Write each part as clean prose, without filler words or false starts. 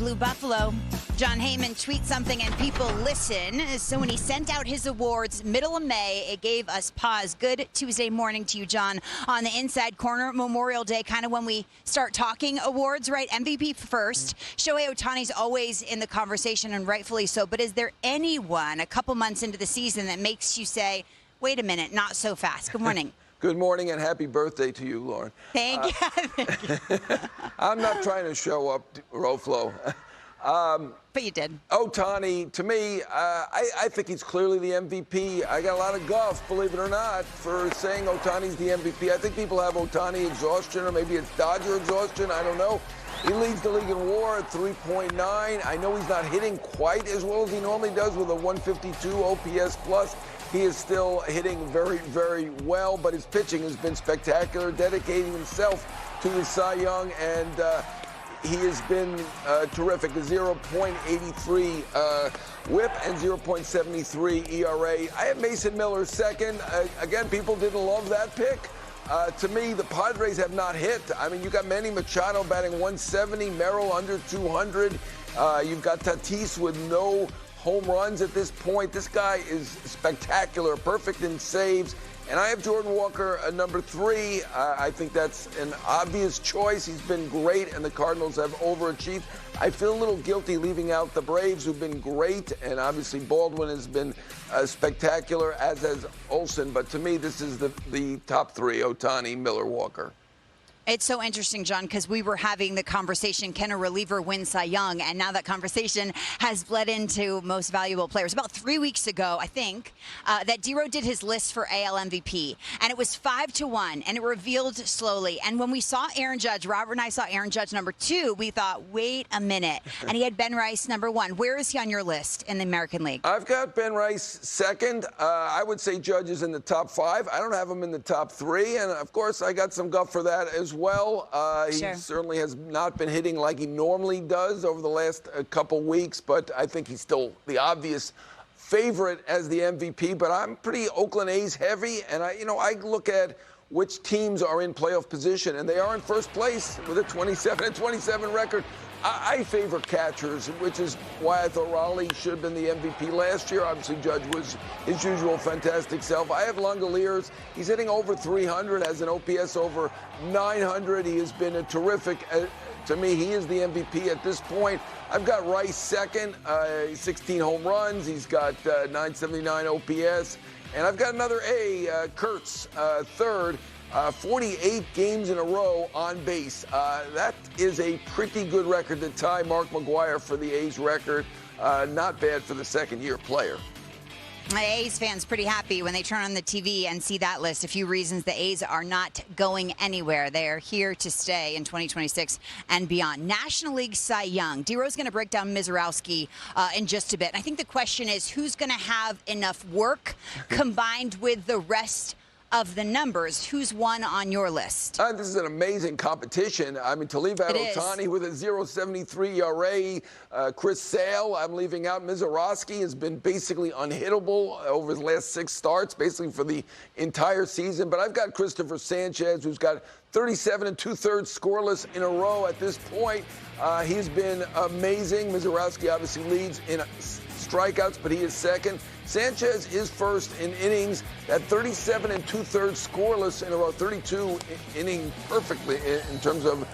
Blue Buffalo. John Heyman tweets something and people listen. So when he sent out his awards middle of May, it gave us pause. Good Tuesday morning to you, John. On the Inside Corner, Memorial Day, kind of when we start talking awards, right? MVP first. Shohei Ohtani's always in the conversation, and rightfully so. But is there anyone a couple months into the season that makes you say, wait a minute, not so fast? Good morning. Good morning and happy birthday to you, Lauren. Thank you. Thank you. I'm not trying to show up, Roflo. But you did. Ohtani, to me, I think he's clearly the MVP. I got a lot of guff, believe it or not, for saying Ohtani's the MVP. I think people have Ohtani exhaustion, or maybe it's Dodger exhaustion. I don't know. He leads the league in WAR at 3.9. I know he's not hitting quite as well as he normally does with a 152 OPS plus. He is still hitting very, very well, but his pitching has been spectacular, dedicating himself to the Cy Young, and he has been terrific. A 0.83 whip and 0.73 ERA. I have Mason Miller second. Again, people didn't love that pick. To me, the Padres have not hit. I mean, you got Manny Machado batting 170, Merrill under 200. You've got Tatis with no home runs at this point. This guy is spectacular, perfect in saves. And I have Jordan Walker number 3. I think that's an obvious choice. He's been great, and the Cardinals have overachieved. I feel a little guilty leaving out the Braves, who've been great, and obviously Baldwin has been spectacular, as has Olsen. But to me, this is the top 3, Ohtani, Miller, Walker. It's so interesting, John, because we were having the conversation, can a reliever win Cy Young? And now that conversation has bled into most valuable players. About 3 weeks ago, I think, that DeRosa did his list for AL MVP. And it was 5-1, and it revealed slowly. And when we saw Aaron Judge, Robert and I saw Aaron Judge number 2, we thought, wait a minute. And he had Ben Rice number 1. Where is he on your list in the American League? I've got Ben Rice second. I would say Judge is in the top 5. I don't have him in the top 3. And, of course, I got some guff for that as well. He certainly has not been hitting like he normally does over the last couple weeks, but I think he's still the obvious favorite as the MVP. But I'm pretty Oakland A's heavy, and I look at which teams are in playoff position, and they are in first place with a 27-27 record. I favor catchers, which is why I thought Raleigh should have been the MVP last year. Obviously, Judge was his usual fantastic self. I have Langoliers. He's hitting over 300, has an OPS over 900. He has been a terrific. To me, he is the MVP at this point. I've got Rice second, 16 home runs. He's got 979 OPS. And I've got another A, Kurtz, third. 48 games in a row on base. That is a pretty good record to tie Mark McGwire for the A's record. Not bad for the second-year player. My A's fans pretty happy when they turn on the TV and see that list. A few reasons the A's are not going anywhere. They are here to stay in 2026 and beyond. National League Cy Young. DeRosa's going to break down Mizorowski in just a bit. And I think the question is, who's going to have enough work combined with the rest of the numbers? Who's won on your list? This is an amazing competition. I mean, to leave out Ohtani with a 0.73 ERA, Chris Sale, I'm leaving out. Mizorowski has been basically unhittable over his last 6 starts, basically for the entire season. But I've got Christopher Sanchez, who's got 37 2/3 scoreless in a row at this point. He's been amazing. Mizorowski obviously leads in strikeouts, but he is second. Sanchez is first in innings at 37 2/3 scoreless in a row, 32 inning perfectly in terms of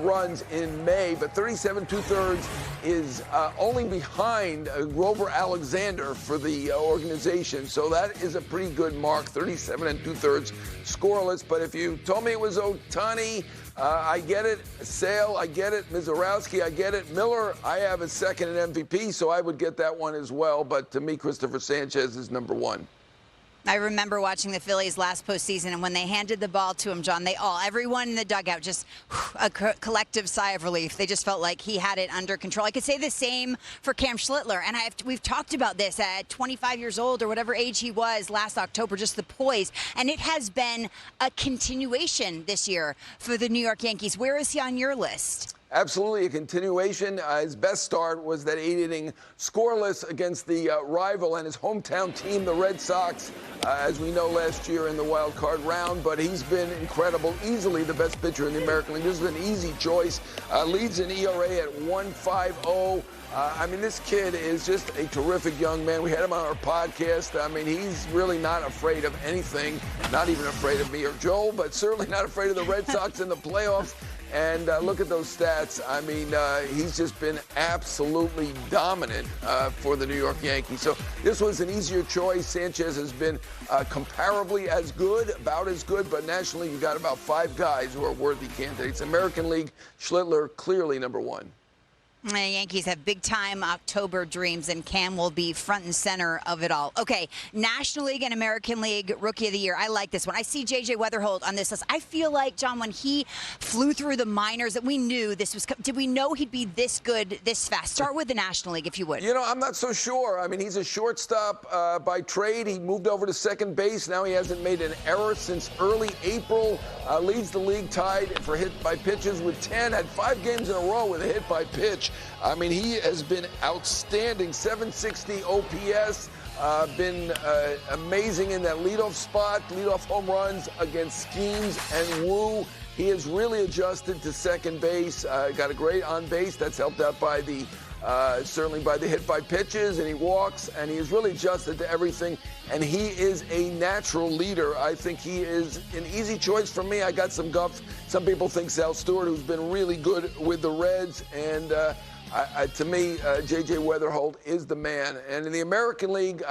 runs in May, but 37 2/3 is only behind Grover Alexander for the organization. So that is a pretty good mark, 37 2/3 scoreless. But if you told me it was Ohtani, I get it. Sale, I get it. Mizorowski, I get it. Miller, I have a second in MVP, so I would get that one as well. But to me, Christopher Sanchez is number 1. I remember watching the Phillies last postseason, and when they handed the ball to him, John, everyone in the dugout, just a collective sigh of relief. They just felt like he had it under control. I could say the same for Cam Schlittler, and we've talked about this at 25 years old or whatever age he was last October, just the poise, and it has been a continuation this year for the New York Yankees. Where is he on your list? absolutely a continuation. His best start was that 8-inning scoreless against the rival and his hometown team, the Red Sox, as we know last year in the wild card round. But he's been incredible, easily the best pitcher in the American League. This is an easy choice. Leads in ERA at 1.50. I mean, this kid is just a terrific young man. We had him on our podcast. I mean, he's really not afraid of anything, not even afraid of me or Joel, but certainly not afraid of the Red Sox in the playoffs. And look at those stats. I mean, he's just been absolutely dominant for the New York Yankees. So this was an easier choice. Sanchez has been comparably as good, about as good, but nationally you've got about 5 guys who are worthy candidates. American League, Schlittler clearly number 1. The Yankees have big-time October dreams, and Cam will be front and center of it all. Okay, National League and American League Rookie of the Year. I like this one. I see J.J. Weatherholt on this list. I feel like, John, when he flew through the minors, that we knew this was – did we know he'd be this good this fast? Start with the National League, if you would. You know, I'm not so sure. I mean, he's a shortstop by trade. He moved over to second base. Now he hasn't made an error since early April. Leads the league tied for hit by pitches with 10. Had 5 games in a row with a hit by pitch. I mean, he has been outstanding. 760 OPS. Been amazing in that leadoff spot, leadoff home runs against Skeens and Wu. He has really adjusted to second base. Got a great on base. That's helped out by the certainly by the hit by pitches, and he walks, and he has really adjusted to everything. And he is a natural leader. I think he is an easy choice for me. I got some guff. Some people think Sal Stewart, who's been really good with the Reds, and to me, J.J. Weatherholt is the man. And in the American League,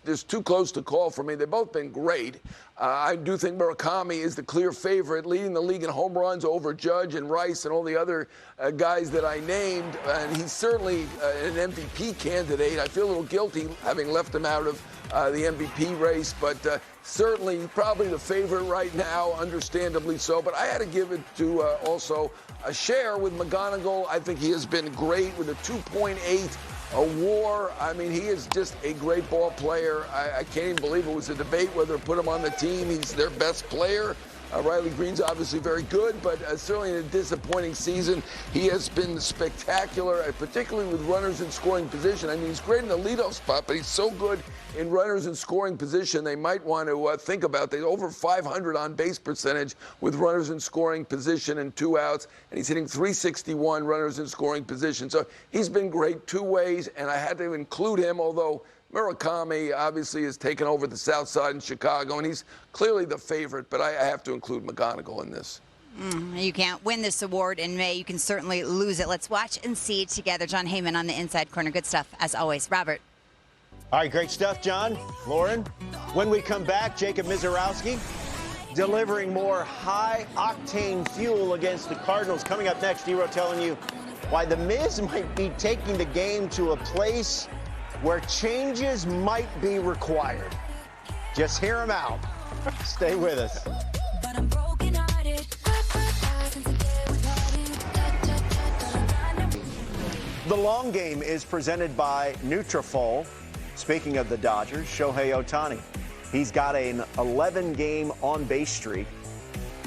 there's too close to call for me. They've both been great. I do think Murakami is the clear favorite, leading the league in home runs over Judge and Rice and all the other guys that I named. And he's certainly an MVP candidate. I feel a little guilty having left him out of the MVP race, but certainly probably the favorite right now, understandably so. But I had to give it to also a share with McGonigal. I think he has been great with a 2.8 WAR. I mean, he is just a great ball player. I can't even believe it was a debate whether to put him on the team. He's their best player. Riley Green's obviously very good, but certainly in a disappointing season. He has been spectacular, particularly with runners in scoring position. I mean, he's great in the leadoff spot, but he's so good in runners in scoring position. They might want to think about that. Over 500 on base percentage with runners in scoring position and 2 outs, and he's hitting 361 runners in scoring position. So he's been great 2 ways, and I had to include him, although Murakami obviously has taken over the South Side in Chicago, and he's clearly the favorite, but I have to include McGonigal in this. You can't win this award in May. You can certainly lose it. Let's watch and see together. John Heyman on the Inside Corner. Good stuff, as always. Robert. All right, great stuff, John. Lauren, when we come back, Jacob Mizorowski delivering more high-octane fuel against the Cardinals. Coming up next, Dero telling you why the Miz might be taking the game to a place where changes might be required. Just hear him out. Stay with us. The long game is presented by Nutrafol. Speaking of the Dodgers, Shohei Ohtani. He's got an 11-game on-base streak.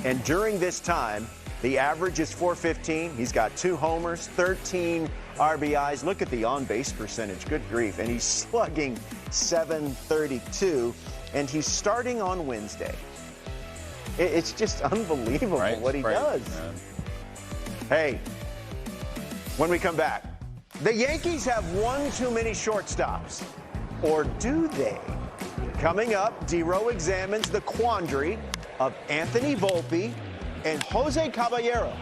And during this time, the average is .415. He's got 2 homers, 13 RBIs. Look at the on-base percentage. Good grief. And he's slugging .732. And he's starting on Wednesday. It's just unbelievable what he does. Man. Hey, when we come back, the Yankees have one too many shortstops. Or do they? Coming up, Dero examines the quandary of Anthony Volpe and Jose Caballero.